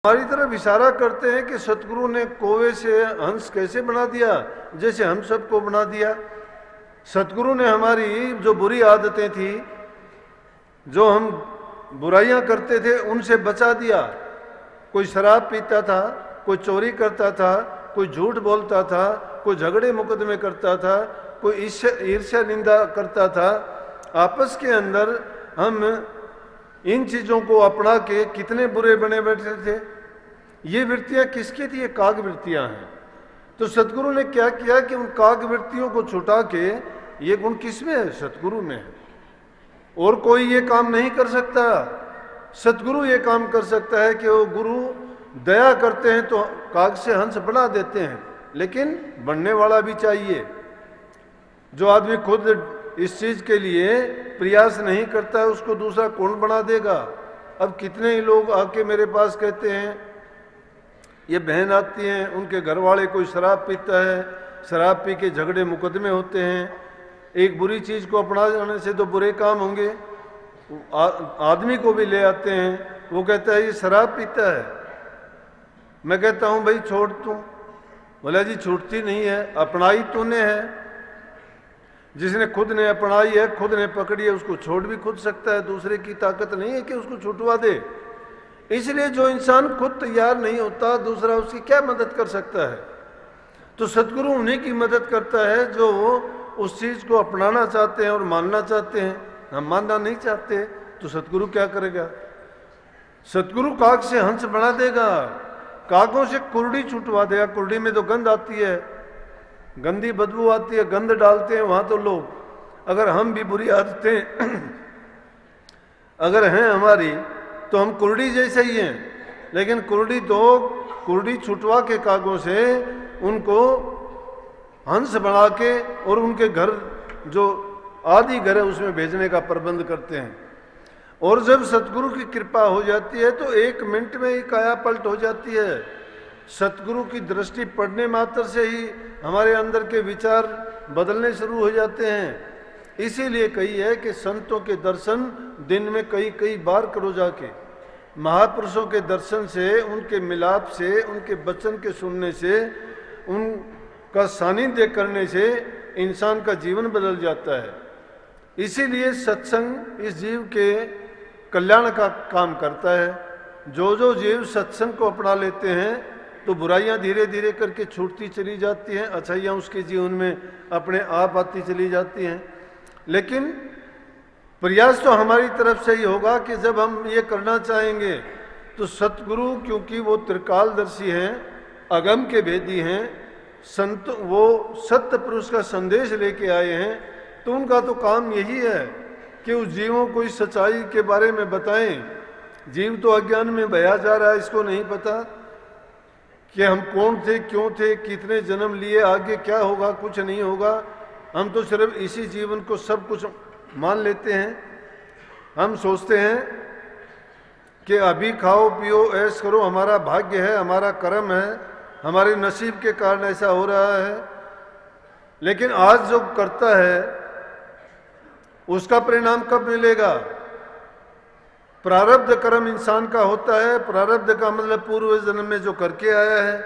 हमारी तरफ इशारा करते हैं कि सतगुरु ने कौवे से हंस कैसे बना दिया, जैसे हम सबको बना दिया। सतगुरु ने हमारी जो बुरी आदतें थी, जो हम बुराइयां करते थे, उनसे बचा दिया। कोई शराब पीता था, कोई चोरी करता था, कोई झूठ बोलता था, कोई झगड़े मुकदमे करता था, कोई ईर्ष्या निंदा करता था। आपस के अंदर हम इन चीजों को अपना के कितने बुरे बने बैठे थे। ये वृत्तियां किसकी थी? ये काग वृत्तियां हैं। तो सतगुरु ने क्या किया कि उन काग वृत्तियों को छुटा के, ये गुण किसमें है? सतगुरु में है। और कोई ये काम नहीं कर सकता। सतगुरु ये काम कर सकता है कि वो गुरु दया करते हैं तो काग से हंस बना देते हैं, लेकिन बनने वाला भी चाहिए। जो आदमी खुद इस चीज के लिए प्रयास नहीं करता है, उसको दूसरा कौन बना देगा? अब कितने ही लोग आके मेरे पास कहते हैं, ये बहन आती हैं, उनके घर वाले कोई शराब पीता है, शराब पी के झगड़े मुकदमे होते हैं। एक बुरी चीज को अपना जाने से तो बुरे काम होंगे। आदमी को भी ले आते हैं, वो कहता है ये शराब पीता है। मैं कहता हूं भाई छोड़ तू। बोला जी छूटती नहीं है, अपनाई तूने है। जिसने खुद ने अपनाई है, खुद ने पकड़ी है, उसको छोड़ भी खुद सकता है। दूसरे की ताकत नहीं है कि उसको छुटवा दे। इसलिए जो इंसान खुद तैयार नहीं होता, दूसरा उसकी क्या मदद कर सकता है? तो सतगुरु उन्हीं की मदद करता है जो उस चीज को अपनाना चाहते हैं और मानना चाहते हैं। हम मानना नहीं चाहते तो सतगुरु क्या करेगा? सतगुरु काग से हंस बना देगा, कागों से कुर्डी छुटवा देगा। कुर्डी में तो गंध आती है, गंदी बदबू आती है, गंध डालते हैं वहां तो लोग। अगर हम भी बुरी आदतें अगर हैं हमारी, तो हम कुर्डी जैसे ही हैं। लेकिन कुर्डी छुटवा के कागों से उनको हंस बना के और उनके घर, जो आदि घर है, उसमें भेजने का प्रबंध करते हैं। और जब सतगुरु की कृपा हो जाती है तो 1 मिनट में ही काया पलट हो जाती है। सतगुरु की दृष्टि पड़ने मात्र से ही हमारे अंदर के विचार बदलने शुरू हो जाते हैं। इसीलिए कही है कि संतों के दर्शन दिन में कई बार करो जाके। महापुरुषों के दर्शन से, उनके मिलाप से, उनके वचन के सुनने से, उनका सानिध्य करने से इंसान का जीवन बदल जाता है। इसीलिए सत्संग इस जीव के कल्याण का काम करता है। जो जीव सत्संग को अपना लेते हैं तो बुराइयां धीरे धीरे करके छूटती चली जाती हैं, अच्छाइयाँ उसके जीवन में अपने आप आती चली जाती हैं। लेकिन प्रयास तो हमारी तरफ से ही होगा कि जब हम ये करना चाहेंगे तो सतगुरु, क्योंकि वो त्रिकालदर्शी हैं, अगम के भेदी हैं, संत, वो सत्य पुरुष का संदेश लेके आए हैं, तो उनका तो काम यही है कि उस जीवों को इस सच्चाई के बारे में बताएं। जीव तो अज्ञान में बहा जा रहा है, इसको नहीं पता कि हम कौन थे, क्यों थे, कितने जन्म लिए, आगे क्या होगा, कुछ नहीं होगा। हम तो सिर्फ इसी जीवन को सब कुछ मान लेते हैं। हम सोचते हैं कि अभी खाओ पियो ऐश करो, हमारा भाग्य है, हमारा कर्म है, हमारे नसीब के कारण ऐसा हो रहा है। लेकिन आज जो करता है उसका परिणाम कब मिलेगा? प्रारब्ध कर्म इंसान का होता है। प्रारब्ध का मतलब पूर्व जन्म में जो करके आया है,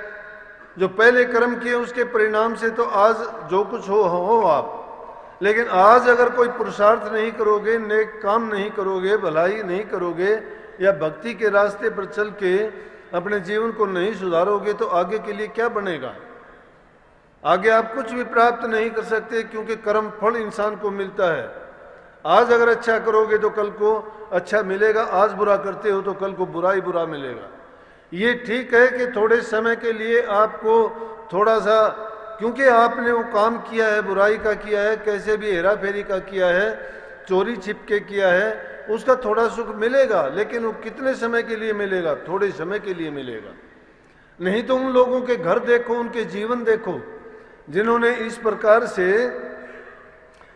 जो पहले कर्म किए उसके परिणाम से तो आज जो कुछ हो आप। लेकिन आज अगर कोई पुरुषार्थ नहीं करोगे, नेक काम नहीं करोगे, भलाई नहीं करोगे, या भक्ति के रास्ते पर चल के अपने जीवन को नहीं सुधारोगे, तो आगे के लिए क्या बनेगा? आगे आप कुछ भी प्राप्त नहीं कर सकते, क्योंकि कर्म फल इंसान को मिलता है। आज अगर अच्छा करोगे तो कल को अच्छा मिलेगा, आज बुरा करते हो तो कल को बुरा ही बुरा मिलेगा। ये ठीक है कि थोड़े समय के लिए आपको थोड़ा सा, क्योंकि आपने वो काम किया है, बुराई का किया है, कैसे भी हेरा फेरी का किया है, चोरी छिपके किया है, उसका थोड़ा सुख मिलेगा। लेकिन वो कितने समय के लिए मिलेगा? थोड़े समय के लिए मिलेगा। नहीं तो उन लोगों के घर देखो, उनके जीवन देखो, जिन्होंने इस प्रकार से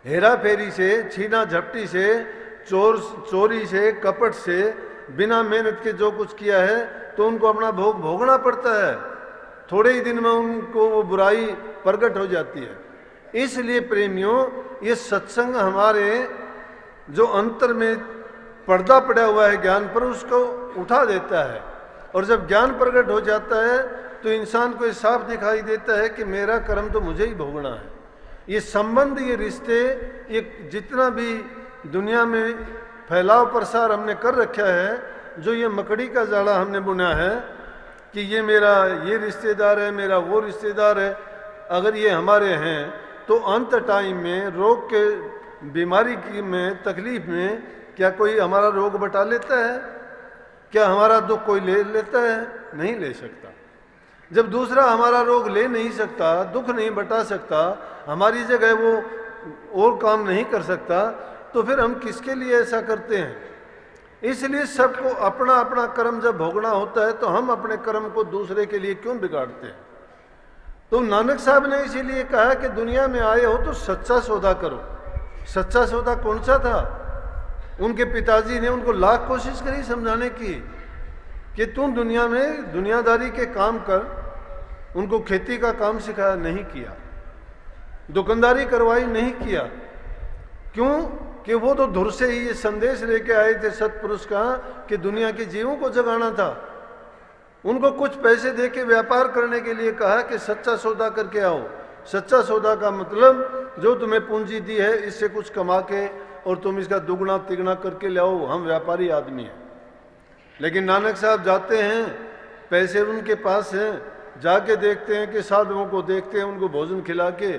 हेरा फेरी से, छीना झपटी से, चोरी से, कपट से, बिना मेहनत के जो कुछ किया है, तो उनको अपना भोग भोगना पड़ता है। थोड़े ही दिन में उनको वो बुराई प्रकट हो जाती है। इसलिए प्रेमियों, ये सत्संग हमारे जो अंतर में पर्दा पड़ा हुआ है ज्ञान पर, उसको उठा देता है और जब ज्ञान प्रकट हो जाता है तो इंसान को ये साफ दिखाई देता है कि मेरा कर्म तो मुझे ही भोगना है। ये संबंध, ये रिश्ते, ये जितना भी दुनिया में फैलाव प्रसार हमने कर रखा है, जो ये मकड़ी का जाड़ा हमने बुना है कि ये मेरा ये रिश्तेदार है, मेरा वो रिश्तेदार है, अगर ये हमारे हैं तो अंत टाइम में रोग के बीमारी की में तकलीफ में क्या कोई हमारा रोग बटा लेता है? क्या हमारा दुख कोई ले लेता है? नहीं ले सकता। जब दूसरा हमारा रोग ले नहीं सकता, दुख नहीं बटा सकता, हमारी जगह वो और काम नहीं कर सकता, तो फिर हम किसके लिए ऐसा करते हैं? इसलिए सबको अपना अपना कर्म जब भोगना होता है तो हम अपने कर्म को दूसरे के लिए क्यों बिगाड़ते हैं? तो नानक साहब ने इसीलिए कहा कि दुनिया में आए हो तो सच्चा सौदा करो। सच्चा सौदा कौन सा था? उनके पिताजी ने उनको लाख कोशिश करी समझाने की कि तुम दुनिया में दुनियादारी के काम कर। उनको खेती का काम सिखाया, नहीं किया। दुकानदारी करवाई, नहीं किया। क्यों? कि वो तो धुर से ही ये संदेश लेके आए थे सत्पुरुष का कि दुनिया के जीवों को जगाना था। उनको कुछ पैसे देके व्यापार करने के लिए कहा कि सच्चा सौदा करके आओ। सच्चा सौदा का मतलब जो तुम्हें पूंजी दी है इससे कुछ कमा के और तुम इसका दुगना तिगना करके ले आओ, हम व्यापारी आदमी हैं। लेकिन नानक साहब जाते हैं, पैसे उनके पास हैं, जाके देखते हैं कि साधुओं को देखते हैं, उनको भोजन खिला के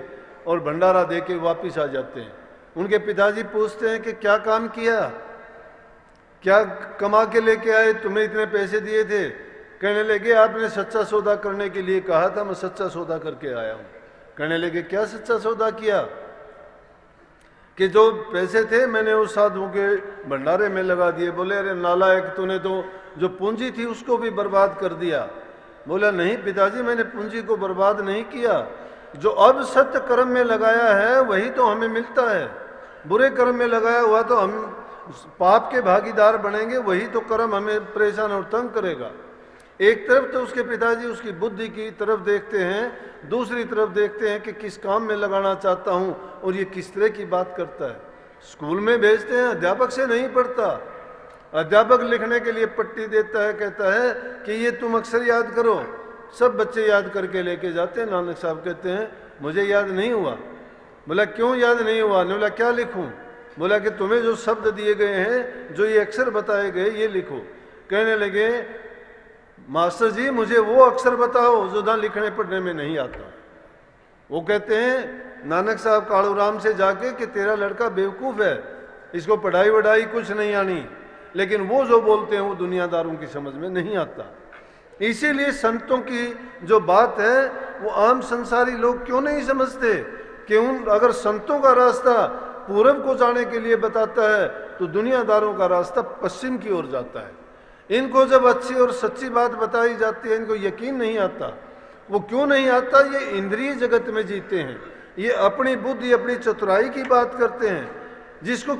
और भंडारा दे के वापिस आ जाते हैं। उनके पिताजी पूछते हैं कि क्या काम किया, क्या कमा के लेके आए, तुम्हें इतने पैसे दिए थे? कहने लगे आपने सच्चा सौदा करने के लिए कहा था, मैं सच्चा सौदा करके आया हूं। कहने लगे क्या सच्चा सौदा किया? कि जो पैसे थे मैंने उस साधुओं के भंडारे में लगा दिए। बोले अरे नालायक, तूने तो जो पूंजी थी उसको भी बर्बाद कर दिया। बोला नहीं पिताजी, मैंने पूंजी को बर्बाद नहीं किया। जो अब सत्य कर्म में लगाया है वही तो हमें मिलता है। बुरे कर्म में लगाया हुआ तो हम पाप के भागीदार बनेंगे, वही तो कर्म हमें परेशान और तंग करेगा। एक तरफ तो उसके पिताजी उसकी बुद्धि की तरफ देखते हैं, दूसरी तरफ देखते हैं कि किस काम में लगाना चाहता हूं और ये किस तरह की बात करता है। स्कूल में भेजते हैं, अध्यापक से नहीं पढ़ता। अध्यापक लिखने के लिए पट्टी देता है, कहता है कि ये तुम अक्षर याद करो। सब बच्चे याद करके लेके जाते हैं। नानक साहब कहते हैं मुझे याद नहीं हुआ। बोला क्यों याद नहीं हुआ? ने बोला क्या लिखूं? बोला कि तुम्हें जो शब्द दिए गए हैं, जो ये अक्षर बताए गए, ये लिखो। कहने लगे मास्टर जी मुझे वो अक्षर बताओ जो ना लिखने पढ़ने में नहीं आता। वो कहते हैं नानक साहब कालूराम से जाके कि तेरा लड़का बेवकूफ़ है, इसको पढ़ाई वढ़ाई कुछ नहीं आनी, लेकिन वो जो बोलते हैं वो दुनियादारों की समझ में नहीं आता। इसीलिए संतों की जो बात है वो आम संसारी लोग क्यों नहीं समझते कि अगर संतों का रास्ता पूरब को जाने के लिए बताता है तो दुनियादारों का रास्ता पश्चिम की ओर जाता है। इनको जब अच्छी और सच्ची बात बताई जाती है इनको यकीन नहीं आता। वो क्यों नहीं आता? ये इंद्रिय जगत में जीते हैं, ये अपनी बुद्धि अपनी चतुराई की बात करते हैं। जिसको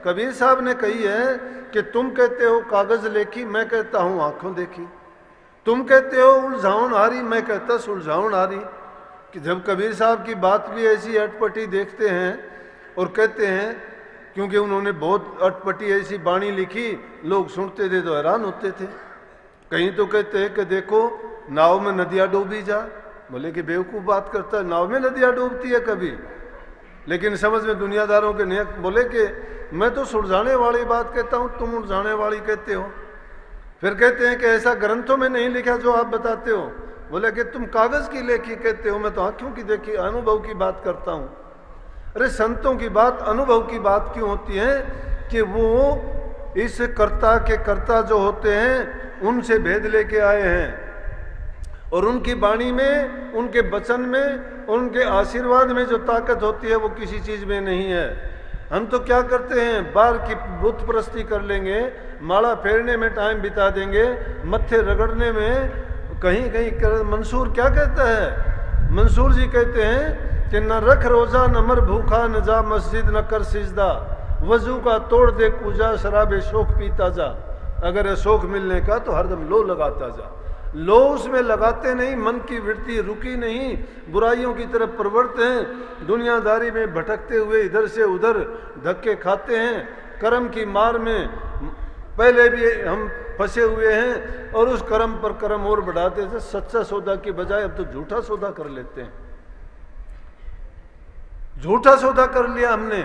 कबीर साहब ने कही है कि तुम कहते हो कागज लेखी, मैं कहता हूं आंखों देखी। तुम कहते हो उलझाउन हारी, मैं कहता सुलझाउन हारी। कि जब कबीर साहब की बात भी ऐसी अटपटी देखते हैं और कहते हैं, क्योंकि उन्होंने बहुत अटपटी ऐसी बाणी लिखी, लोग सुनते थे तो हैरान होते थे। कहीं तो कहते हैं कि देखो नाव में नदियाँ डूबी जा। बोले कि बेवकूफ़ बात करता है, नाव में नदियाँ डूबती है कभी? लेकिन समझ में दुनियादारों के नहीं। बोले कि मैं तो सुलझाने वाली बात कहता हूँ, तुम उलझाने वाली कहते हो। फिर कहते हैं कि ऐसा ग्रंथों में नहीं लिखा जो आप बताते हो। बोले कि तुम कागज की लेखी कहते हो, मैं तो आंखों की देखी अनुभव की बात करता हूँ। अरे संतों की बात अनुभव की बात क्यों होती है? कि वो इस कर्ता के कर्ता जो होते हैं उनसे भेद लेके आए हैं और उनकी वाणी में, उनके वचन में, उनके आशीर्वाद में जो ताकत होती है वो किसी चीज में नहीं है। हम तो क्या करते हैं, बाहर की बुत परस्ती कर लेंगे, माला फेरने में टाइम बिता देंगे, मत्थे रगड़ने में। कहीं कहीं मंसूर क्या कहता है? मंसूर जी कहते हैं कि न रख रोजा न मर भूखा, न जा मस्जिद न कर सिजदा, वजू का तोड़ दे पूजा, शराबे शोक पीता जा। अगर है शोक मिलने का तो हरदम लो लगाता जा। लो उसमें लगाते नहीं, मन की वृत्ति रुकी नहीं, बुराइयों की तरफ प्रवृत्त हैं, दुनियादारी में भटकते हुए इधर से उधर धक्के खाते हैं। कर्म की मार में पहले भी हम फंसे हुए हैं और उस कर्म पर कर्म और बढ़ाते थे। सच्चा सौदा की बजाय अब तो झूठा सौदा कर लेते हैं। झूठा सौदा कर लिया हमने।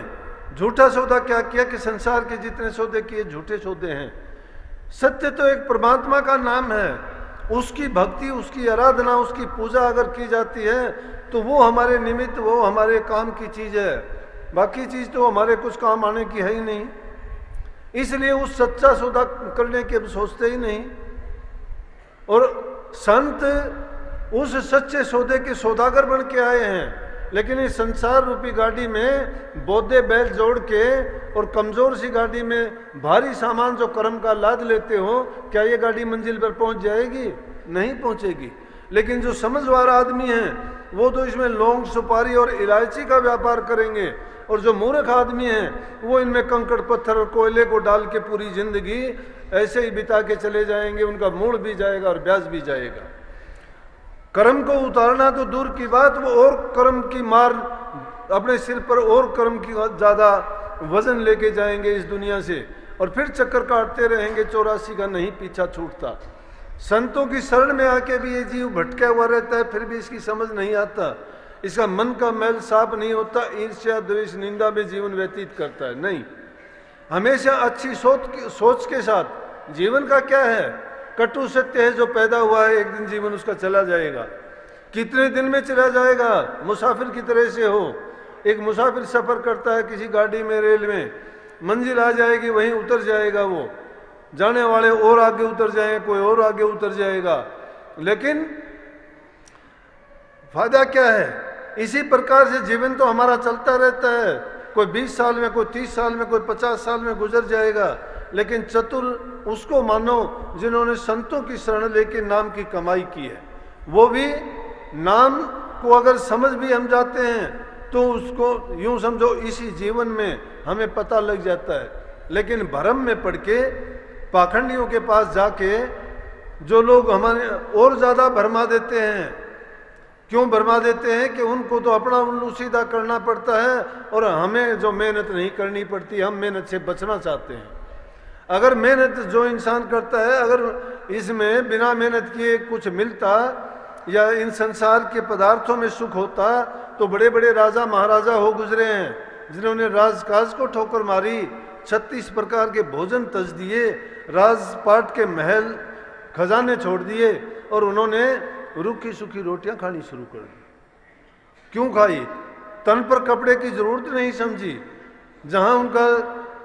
झूठा सौदा क्या किया कि संसार के जितने सौदे किए झूठे सौदे हैं। सत्य तो एक परमात्मा का नाम है, उसकी भक्ति, उसकी आराधना, उसकी पूजा अगर की जाती है तो वो हमारे निमित्त, वो हमारे काम की चीज है। बाकी चीज तो हमारे कुछ काम आने की है ही नहीं। इसलिए उस सच्चा सौदा करने के हम सोचते ही नहीं। और संत उस सच्चे सौदे के सौदागर बन के आए हैं। लेकिन इस संसार रूपी गाड़ी में बोधे बैल जोड़ के और कमजोर सी गाड़ी में भारी सामान जो कर्म का लाद लेते हो, क्या ये गाड़ी मंजिल पर पहुंच जाएगी? नहीं पहुंचेगी। लेकिन जो समझदार आदमी हैं वो तो इसमें लौंग, सुपारी और इलायची का व्यापार करेंगे, और जो मूर्ख आदमी हैं वो इनमें कंकड़ पत्थर और कोयले को डाल के पूरी जिंदगी ऐसे ही बिता के चले जाएंगे। उनका मूड भी जाएगा और ब्याज भी जाएगा। कर्म को उतारना तो दूर की बात, वो और कर्म की मार अपने सिर पर और कर्म की ज्यादा वजन लेके जाएंगे इस दुनिया से, और फिर चक्कर काटते रहेंगे। 84 का नहीं पीछा छूटता। संतों की शरण में आके भी ये जीव भटका हुआ रहता है, फिर भी इसकी समझ नहीं आता। इसका मन का मैल साफ नहीं होता, ईर्ष्या, द्वेष, निंदा में जीवन व्यतीत करता है। नहीं, हमेशा अच्छी सोच के साथ। जीवन का क्या है? कटु सत्य है, जो पैदा हुआ है एक दिन जीवन उसका चला जाएगा। कितने दिन में चला जाएगा? मुसाफिर की तरह से हो। एक मुसाफिर सफर करता है किसी गाड़ी में, रेल में, मंजिल आ जाएगी वहीं उतर जाएगा। वो जाने वाले और आगे उतर जाएंगे, कोई और आगे उतर जाएगा, लेकिन फायदा क्या है? इसी प्रकार से जीवन तो हमारा चलता रहता है। कोई 20 साल में, कोई 30 साल में, कोई 50 साल में गुजर जाएगा। लेकिन चतुर उसको मानो जिन्होंने संतों की शरण लेके नाम की कमाई की है। वो भी नाम को अगर समझ भी हम जाते हैं तो उसको यूं समझो इसी जीवन में हमें पता लग जाता है। लेकिन भ्रम में पड़ के पाखंडियों के पास जाके जो लोग हमारे और ज्यादा भरमा देते हैं। क्यों भरमा देते हैं? कि उनको तो अपना उल्लू सीधा करना पड़ता है और हमें जो मेहनत नहीं करनी पड़ती, हम मेहनत से बचना चाहते हैं। अगर मेहनत जो इंसान करता है, अगर इसमें बिना मेहनत किए कुछ मिलता या इन संसार के पदार्थों में सुख होता तो बड़े बड़े राजा महाराजा हो गुजरे हैं जिन्होंने राजकाज को ठोकर मारी, 36 प्रकार के भोजन तज दिए, राजपाट के महल खजाने छोड़ दिए और उन्होंने रूखी सूखी रोटियां खानी शुरू कर दी। क्यों खाई? तन पर कपड़े की जरूरत नहीं समझी। जहां उनका,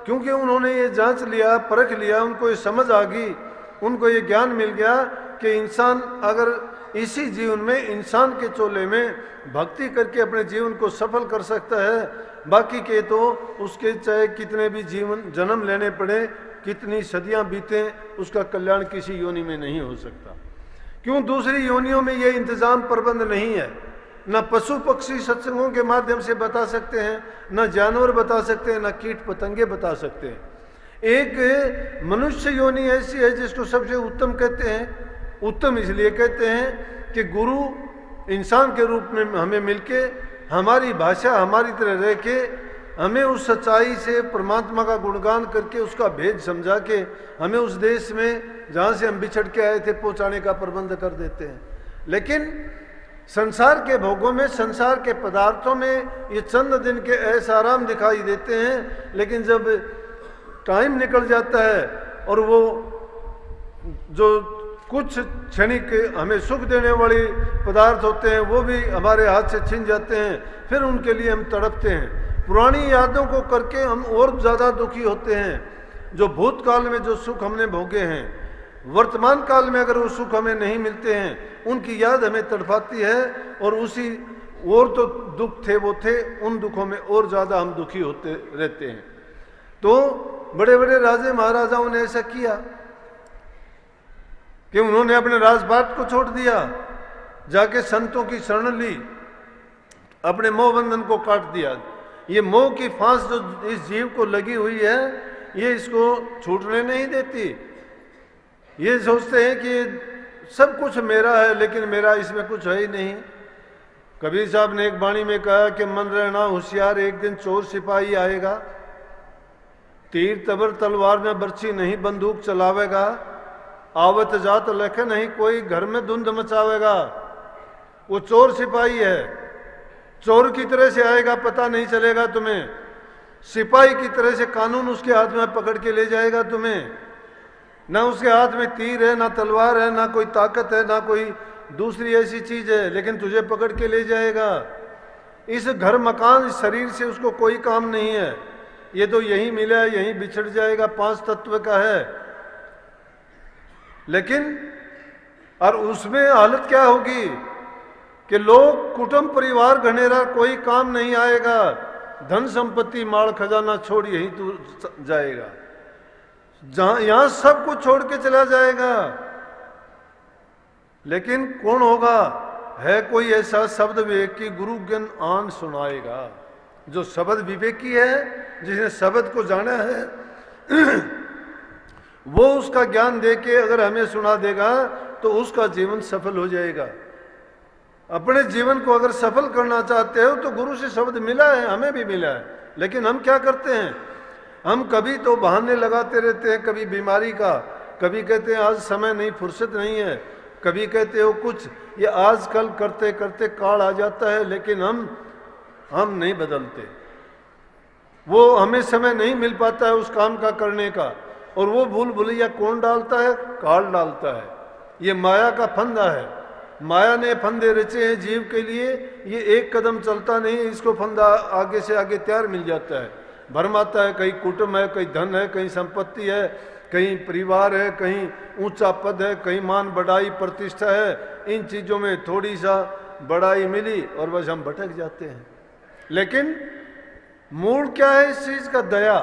क्योंकि उन्होंने ये जांच लिया, परख लिया, उनको ये समझ आ गई, उनको ये ज्ञान मिल गया कि इंसान अगर इसी जीवन में, इंसान के चोले में भक्ति करके अपने जीवन को सफल कर सकता है, बाकी के तो उसके चाहे कितने भी जीवन जन्म लेने पड़े, कितनी सदियां बीतें, उसका कल्याण किसी योनि में नहीं हो सकता। क्यों? दूसरी योनियों में ये इंतजाम प्रबंध नहीं है। न पशु पक्षी सत्संगों के माध्यम से बता सकते हैं, न जानवर बता सकते हैं, न कीट पतंगे बता सकते हैं। एक मनुष्य योनि ऐसी है जिसको सबसे उत्तम कहते हैं। उत्तम इसलिए कहते हैं कि गुरु इंसान के रूप में हमें मिलके, हमारी भाषा हमारी तरह रह के, हमें उस सच्चाई से परमात्मा का गुणगान करके, उसका भेद समझा के हमें उस देश में जहाँ से हम बिछड़ के आए थे पहुँचाने का प्रबंध कर देते हैं। लेकिन संसार के भोगों में, संसार के पदार्थों में ये चंद दिन के ऐसा आराम दिखाई देते हैं, लेकिन जब टाइम निकल जाता है और वो जो कुछ क्षणिक हमें सुख देने वाली पदार्थ होते हैं वो भी हमारे हाथ से छिन जाते हैं, फिर उनके लिए हम तड़पते हैं। पुरानी यादों को करके हम और ज़्यादा दुखी होते हैं। जो भूतकाल में जो सुख हमने भोगे हैं, वर्तमान काल में अगर वो सुख हमें नहीं मिलते हैं, उनकी याद हमें तड़पाती है और उसी और तो दुख थे वो थे, उन दुखों में और ज़्यादा हम दुखी होते रहते हैं। तो बड़े बड़े राजे महाराजाओं ने ऐसा किया कि उन्होंने अपने राजपाट को छोड़ दिया, जाके संतों की शरण ली, अपने मोह बंधन को काट दिया। ये मोह की फांस जो इस जीव को लगी हुई है, ये इसको छूटने नहीं देती। ये सोचते हैं कि सब कुछ मेरा है, लेकिन मेरा इसमें कुछ है ही नहीं। कबीर साहब ने एक वाणी में कहा कि मन रहना होशियार, एक दिन चोर सिपाही आएगा, तीर तबर तलवार में बर्छी नहीं बंदूक चलावेगा, आवत जात लख नहीं, कोई घर में धुंध मचावेगा। वो चोर सिपाही है, चोर की तरह से आएगा, पता नहीं चलेगा तुम्हें। सिपाही की तरह से कानून उसके हाथ में पकड़ के ले जाएगा तुम्हें। ना उसके हाथ में तीर है, ना तलवार है, ना कोई ताकत है, ना कोई दूसरी ऐसी चीज है, लेकिन तुझे पकड़ के ले जाएगा। इस घर मकान इस शरीर से उसको कोई काम नहीं है। ये तो यहीं मिला है, यहीं बिछड़ जाएगा, 5 तत्व का है। लेकिन और उसमें हालत क्या होगी कि लोग कुटुंब परिवार घनेरा, कोई काम नहीं आएगा। धन संपत्ति माल खजाना छोड़ यहीं तू जाएगा, जहां यहां सब कुछ छोड़ के चला जाएगा। लेकिन कौन होगा? है कोई ऐसा शब्द विवेकी गुरु ज्ञान आन सुनाएगा। जो शब्द विवेकी है, जिसने शब्द को जाना है, वो उसका ज्ञान दे के अगर हमें सुना देगा तो उसका जीवन सफल हो जाएगा। अपने जीवन को अगर सफल करना चाहते हो तो गुरु से शब्द मिला है, हमें भी मिला है। लेकिन हम क्या करते हैं? हम कभी तो बहाने लगाते रहते हैं, कभी बीमारी का, कभी कहते हैं आज समय नहीं, फुर्सत नहीं है, कभी कहते हो कुछ। ये आजकल करते करते काल आ जाता है, लेकिन हम नहीं बदलते। वो हमें समय नहीं मिल पाता है उस काम का करने का। और वो भूल भुलैया कौन डालता है? काल डालता है। ये माया का फंदा है। माया ने फंदे रचे हैं जीव के लिए। ये एक कदम चलता नहीं, इसको फंदा आगे से आगे तैयार मिल जाता है, भरमाता है। कहीं कुटुंब है, कहीं धन है, कहीं संपत्ति है, कहीं परिवार है, कहीं ऊंचा पद है, कहीं मान बढ़ाई प्रतिष्ठा है। इन चीजों में थोड़ी सा बढ़ाई मिली और बस हम भटक जाते हैं। लेकिन मूल क्या है इस चीज का? दया।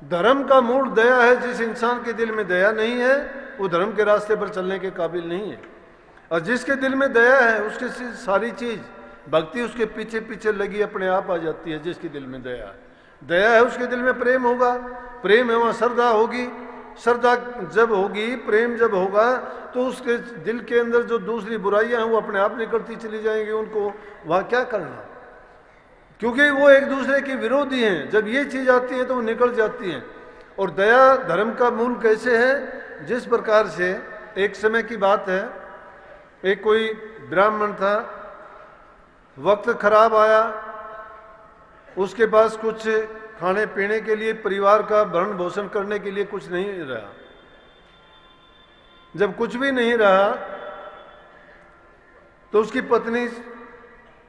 धर्म का मूल दया है। जिस इंसान के दिल में दया नहीं है वो धर्म के रास्ते पर चलने के काबिल नहीं है। और जिसके दिल में दया है उसके सारी चीज भक्ति उसके पीछे पीछे लगी अपने आप आ जाती है। जिसके दिल में दया है, दया है, उसके दिल में प्रेम होगा। प्रेम है वहां श्रद्धा होगी। श्रद्धा जब होगी, प्रेम जब होगा, तो उसके दिल के अंदर जो दूसरी बुराइयां हैं वो अपने आप निकलती चली जाएंगी। उनको वहां क्या करना, क्योंकि वो एक दूसरे के विरोधी हैं। जब ये चीज आती है तो वो निकल जाती हैं। और दया धर्म का मूल कैसे है? जिस प्रकार से एक समय की बात है, एक कोई ब्राह्मण था, वक्त खराब आया, उसके पास कुछ खाने पीने के लिए, परिवार का भरण पोषण करने के लिए कुछ नहीं रहा। जब कुछ भी नहीं रहा तो उसकी पत्नी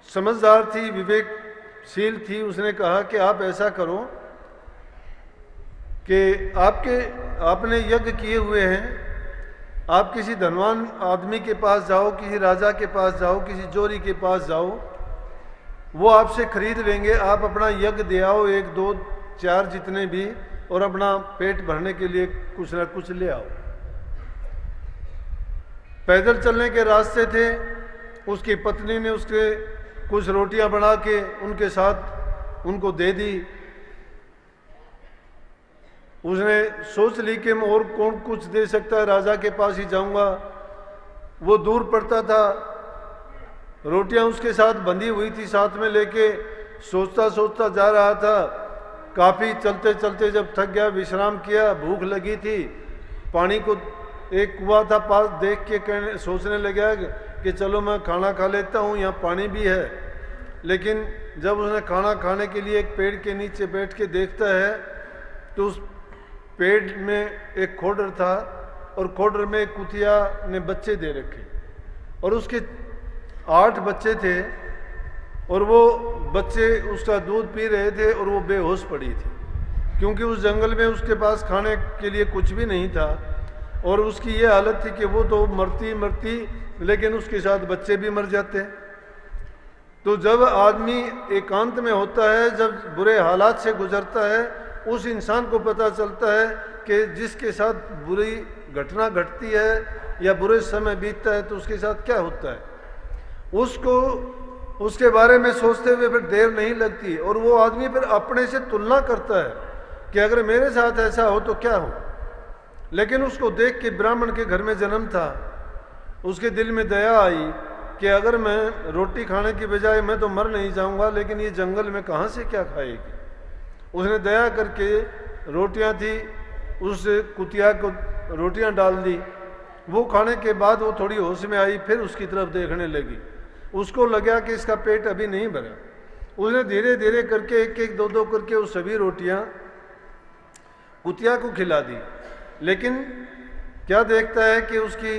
समझदार थी, विवेकशील थी। उसने कहा कि आप ऐसा करो कि आपने यज्ञ किए हुए हैं, आप किसी धनवान आदमी के पास जाओ, किसी राजा के पास जाओ, किसी जोरी के पास जाओ, वो आपसे खरीद लेंगे। आप अपना यज्ञ दे आओ, 1, 2, 4 जितने भी, और अपना पेट भरने के लिए कुछ ना कुछ ले आओ। पैदल चलने के रास्ते थे। उसकी पत्नी ने उसके कुछ रोटियां बना के उनके साथ उनको दे दी। उसने सोच ली कि मैं और कौन कुछ दे सकता है, राजा के पास ही जाऊंगा। वो दूर पड़ता था, रोटियां उसके साथ बंधी हुई थी, साथ में लेके सोचता सोचता जा रहा था। काफी चलते चलते जब थक गया, विश्राम किया, भूख लगी थी, पानी को एक कुआं था पास, देख के सोचने लगा कि चलो मैं खाना खा लेता हूँ, यहाँ पानी भी है। लेकिन जब उसने खाना खाने के लिए एक पेड़ के नीचे बैठ के देखता है तो उस पेड़ में एक खोडर था, और खोडर में एक कुतिया ने बच्चे दे रखे, और उसके 8 बच्चे थे, और वो बच्चे उसका दूध पी रहे थे, और वो बेहोश पड़ी थी, क्योंकि उस जंगल में उसके पास खाने के लिए कुछ भी नहीं था। और उसकी ये हालत थी कि वो तो मरती, लेकिन उसके साथ बच्चे भी मर जाते। तो जब आदमी एकांत में होता है, जब बुरे हालात से गुजरता है, उस इंसान को पता चलता है कि जिसके साथ बुरी घटना घटती है या बुरे समय बीतता है तो उसके साथ क्या होता है, उसको उसके बारे में सोचते हुए फिर देर नहीं लगती। और वो आदमी फिर अपने से तुलना करता है कि अगर मेरे साथ ऐसा हो तो क्या हो। लेकिन उसको देख के ब्राह्मण के घर में जन्म था, उसके दिल में दया आई कि अगर मैं रोटी खाने की बजाय मैं तो मर नहीं जाऊंगा, लेकिन ये जंगल में कहाँ से क्या खाएगी। उसने दया करके रोटियां थी उस कुतिया को रोटियां डाल दी। वो खाने के बाद वो थोड़ी होश में आई, फिर उसकी तरफ देखने लगी। उसको लगा कि इसका पेट अभी नहीं भरा। उसने धीरे धीरे करके एक एक दो दो करके वो सभी रोटियां कुतिया को खिला दी। लेकिन क्या देखता है कि उसकी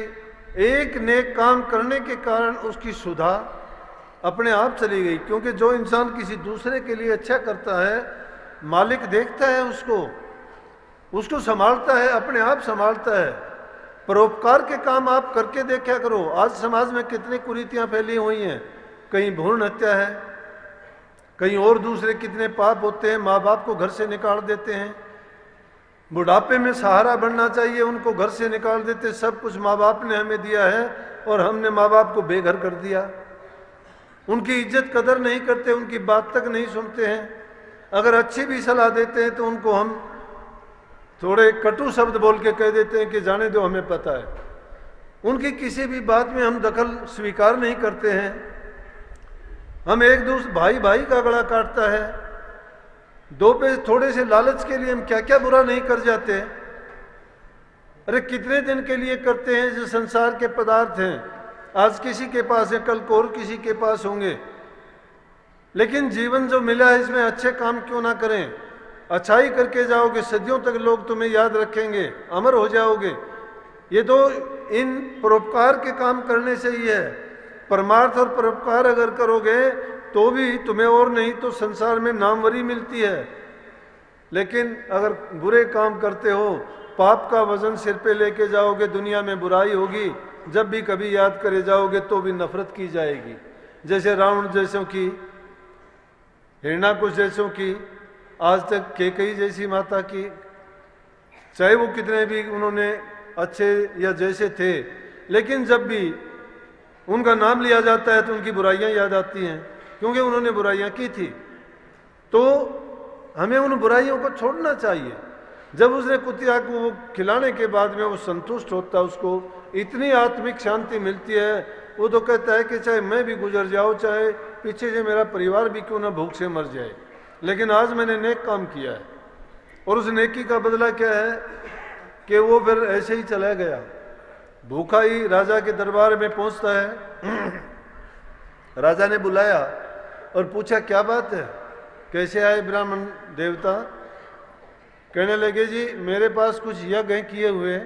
एक नेक काम करने के कारण उसकी सुधा अपने आप चली गई। क्योंकि जो इंसान किसी दूसरे के लिए अच्छा करता है, मालिक देखता है उसको संभालता है, अपने आप संभालता है। परोपकार के काम आप करके देखा करो। आज समाज में कितनी कुरीतियां फैली हुई हैं, कहीं भ्रूण हत्या है, कहीं और दूसरे कितने पाप होते हैं। माँ बाप को घर से निकाल देते हैं, बुढ़ापे में सहारा बनना चाहिए उनको घर से निकाल देते। सब कुछ माँ बाप ने हमें दिया है और हमने माँ बाप को बेघर कर दिया। उनकी इज्जत कदर नहीं करते, उनकी बात तक नहीं सुनते हैं। अगर अच्छी भी सलाह देते हैं तो उनको हम थोड़े कटु शब्द बोल के कह देते हैं कि जाने दो, हमें पता है। उनकी किसी भी बात में हम दखल स्वीकार नहीं करते हैं। हम एक दूसरे भाई भाई का गला काटता है, दो पे थोड़े से लालच के लिए हम क्या क्या बुरा नहीं कर जाते हैं। अरे कितने दिन के लिए करते हैं। जो संसार के पदार्थ हैं, आज किसी के पास है, कल को और किसी के पास होंगे। लेकिन जीवन जो मिला है इसमें अच्छे काम क्यों ना करें। अच्छाई करके जाओगे, सदियों तक लोग तुम्हें याद रखेंगे, अमर हो जाओगे। ये तो इन परोपकार के काम करने से ही है। परमार्थ और परोपकार अगर करोगे तो भी तुम्हें और नहीं तो संसार में नामवरी मिलती है। लेकिन अगर बुरे काम करते हो, पाप का वजन सिर पे लेके जाओगे, दुनिया में बुराई होगी। जब भी कभी याद करे जाओगे तो भी नफरत की जाएगी। जैसे रावण जैसों की, हिरणाकुश जैसों की, आज तक कैकेयी जैसी माता की, चाहे वो कितने भी उन्होंने अच्छे या जैसे थे, लेकिन जब भी उनका नाम लिया जाता है तो उनकी बुराइयां याद आती हैं, क्योंकि उन्होंने बुराइयां की थी। तो हमें उन बुराइयों को छोड़ना चाहिए। जब उसने कुतिया को वो खिलाने के बाद में वो संतुष्ट होता, उसको इतनी आत्मिक शांति मिलती है। वो तो कहता है कि चाहे मैं भी गुजर जाऊं, चाहे पीछे से मेरा परिवार भी क्यों ना भूख से मर जाए, लेकिन आज मैंने नेक काम किया है। और उस नेकी का बदला क्या है कि वो फिर ऐसे ही चला गया, भूखा ही राजा के दरबार में पहुंचता है। राजा ने बुलाया और पूछा क्या बात है, कैसे आए ब्राह्मण देवता। कहने लगे जी मेरे पास कुछ यज्ञ हैं किए हुए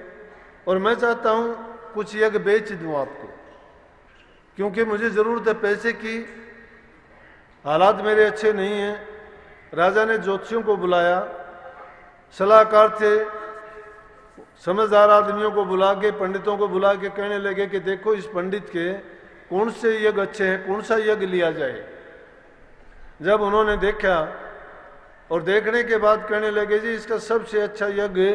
और मैं चाहता हूं कुछ यज्ञ बेच दूं आपको, क्योंकि मुझे जरूरत है पैसे की, हालात मेरे अच्छे नहीं हैं। राजा ने ज्योतिषियों को बुलाया, सलाहकार थे, समझदार आदमियों को बुला के, पंडितों को बुला के कहने लगे कि देखो इस पंडित के कौन से यज्ञ अच्छे हैं, कौन सा यज्ञ लिया जाए। जब उन्होंने देखा और देखने के बाद कहने लगे जी इसका सबसे अच्छा यज्ञ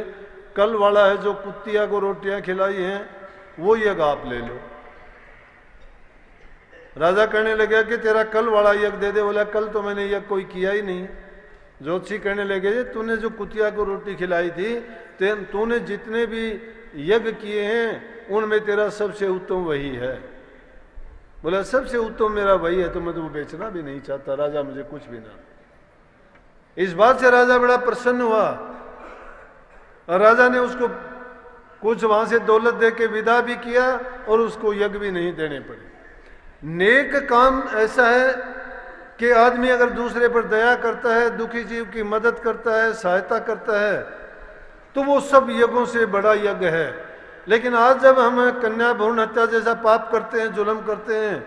कल वाला है, जो कुत्तिया को रोटियां खिलाई हैं, वो यज्ञ आप ले लो। राजा कहने लगा कि तेरा कल वाला यज्ञ दे दे। बोला कल तो मैंने यज्ञ कोई किया ही नहीं। ज्योतिषी कहने लगे जी तूने जो कुतिया को रोटी खिलाई थी, तूने जितने भी यज्ञ किए हैं उनमें तेरा सबसे उत्तम वही है। बोला सबसे उत्तम मेरा वही है, तो मैं तो वो बेचना भी नहीं चाहता, राजा मुझे कुछ भी ना। इस बात से राजा बड़ा प्रसन्न हुआ और राजा ने उसको कुछ वहां से दौलत दे के विदा भी किया और उसको यज्ञ भी नहीं देने पड़े। नेक काम ऐसा है कि आदमी अगर दूसरे पर दया करता है, दुखी जीव की मदद करता है, सहायता करता है, तो वो सब यज्ञों से बड़ा यज्ञ है। लेकिन आज जब हम कन्या भ्रूण हत्या जैसा पाप करते हैं, जुल्म करते हैं,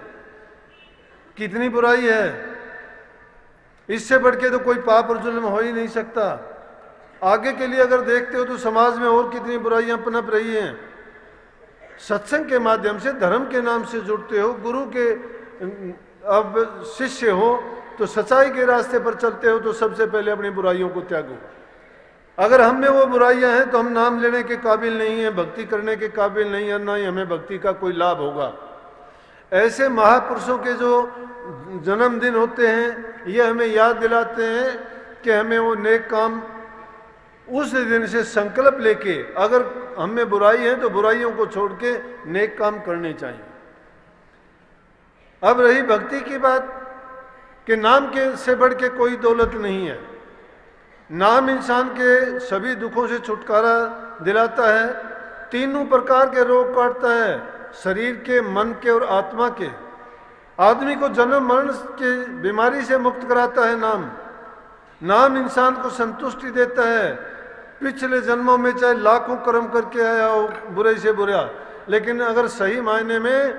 कितनी बुराई है। इससे बढ़ के तो कोई पाप और जुल्म हो ही नहीं सकता। आगे के लिए अगर देखते हो तो समाज में और कितनी बुराइयां पनप रही हैं। सत्संग के माध्यम से, धर्म के नाम से जुड़ते हो, गुरु के अब शिष्य हो तो सच्चाई के रास्ते पर चलते हो, तो सबसे पहले अपनी बुराइयों को त्यागो। अगर हम में वो बुराइयां हैं तो हम नाम लेने के काबिल नहीं हैं, भक्ति करने के काबिल नहीं है, ना ही हमें भक्ति का कोई लाभ होगा। ऐसे महापुरुषों के जो जन्मदिन होते हैं ये हमें याद दिलाते हैं कि हमें वो नेक काम उस दिन से संकल्प लेके, अगर हम में बुराई है तो बुराइयों को छोड़ के नेक काम करने चाहिए। अब रही भक्ति की बात कि नाम के से बढ़ के कोई दौलत नहीं है। नाम इंसान के सभी दुखों से छुटकारा दिलाता है, तीनों प्रकार के रोग काटता है, शरीर के, मन के और आत्मा के। आदमी को जन्म मरण की बीमारी से मुक्त कराता है नाम। नाम इंसान को संतुष्टि देता है। पिछले जन्मों में चाहे लाखों कर्म करके आया हो बुरे से बुरा, लेकिन अगर सही मायने में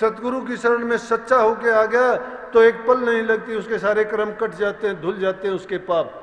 सतगुरु की शरण में सच्चा होके आ गया तो एक पल नहीं लगती, उसके सारे कर्म कट जाते हैं, धुल जाते हैं उसके पाप।